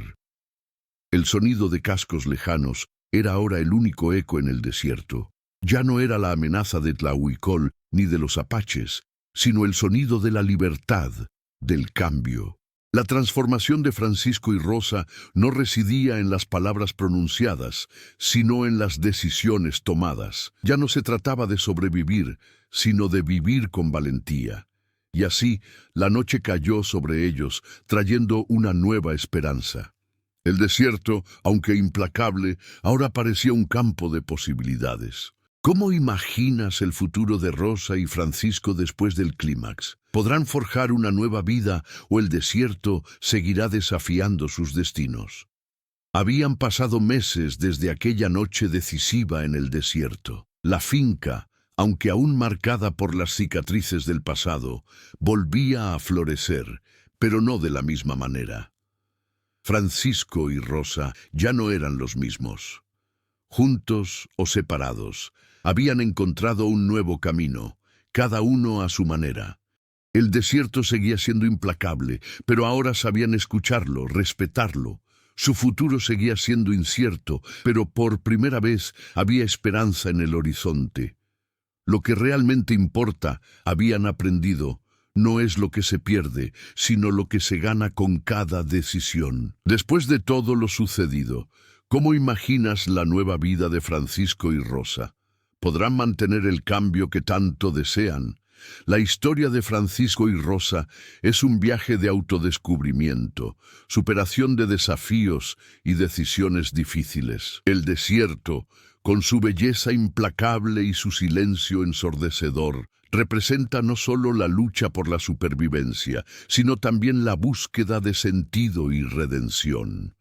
El sonido de cascos lejanos era ahora el único eco en el desierto. Ya no era la amenaza de Tlahuicol ni de los apaches, sino el sonido de la libertad, del cambio. La transformación de Francisco y Rosa no residía en las palabras pronunciadas, sino en las decisiones tomadas. Ya no se trataba de sobrevivir, sino de vivir con valentía. Y así, la noche cayó sobre ellos, trayendo una nueva esperanza. El desierto, aunque implacable, ahora parecía un campo de posibilidades. ¿Cómo imaginas el futuro de Rosa y Francisco después del clímax? ¿Podrán forjar una nueva vida o el desierto seguirá desafiando sus destinos? Habían pasado meses desde aquella noche decisiva en el desierto. La finca, aunque aún marcada por las cicatrices del pasado, volvía a florecer, pero no de la misma manera. Francisco y Rosa ya no eran los mismos. Juntos o separados, habían encontrado un nuevo camino, cada uno a su manera. El desierto seguía siendo implacable, pero ahora sabían escucharlo, respetarlo. Su futuro seguía siendo incierto, pero por primera vez había esperanza en el horizonte. Lo que realmente importa, habían aprendido, no es lo que se pierde, sino lo que se gana con cada decisión. Después de todo lo sucedido, ¿cómo imaginas la nueva vida de Francisco y Rosa? ¿Podrán mantener el cambio que tanto desean? La historia de Francisco y Rosa es un viaje de autodescubrimiento, superación de desafíos y decisiones difíciles. El desierto, con su belleza implacable y su silencio ensordecedor, representa no solo la lucha por la supervivencia, sino también la búsqueda de sentido y redención.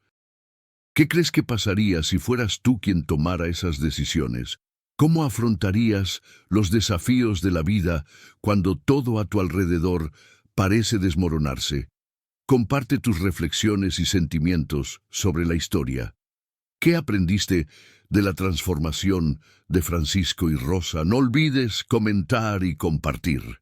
¿Qué crees que pasaría si fueras tú quien tomara esas decisiones? ¿Cómo afrontarías los desafíos de la vida cuando todo a tu alrededor parece desmoronarse? Comparte tus reflexiones y sentimientos sobre la historia. ¿Qué aprendiste de la transformación de Francisco y Rosa? No olvides comentar y compartir.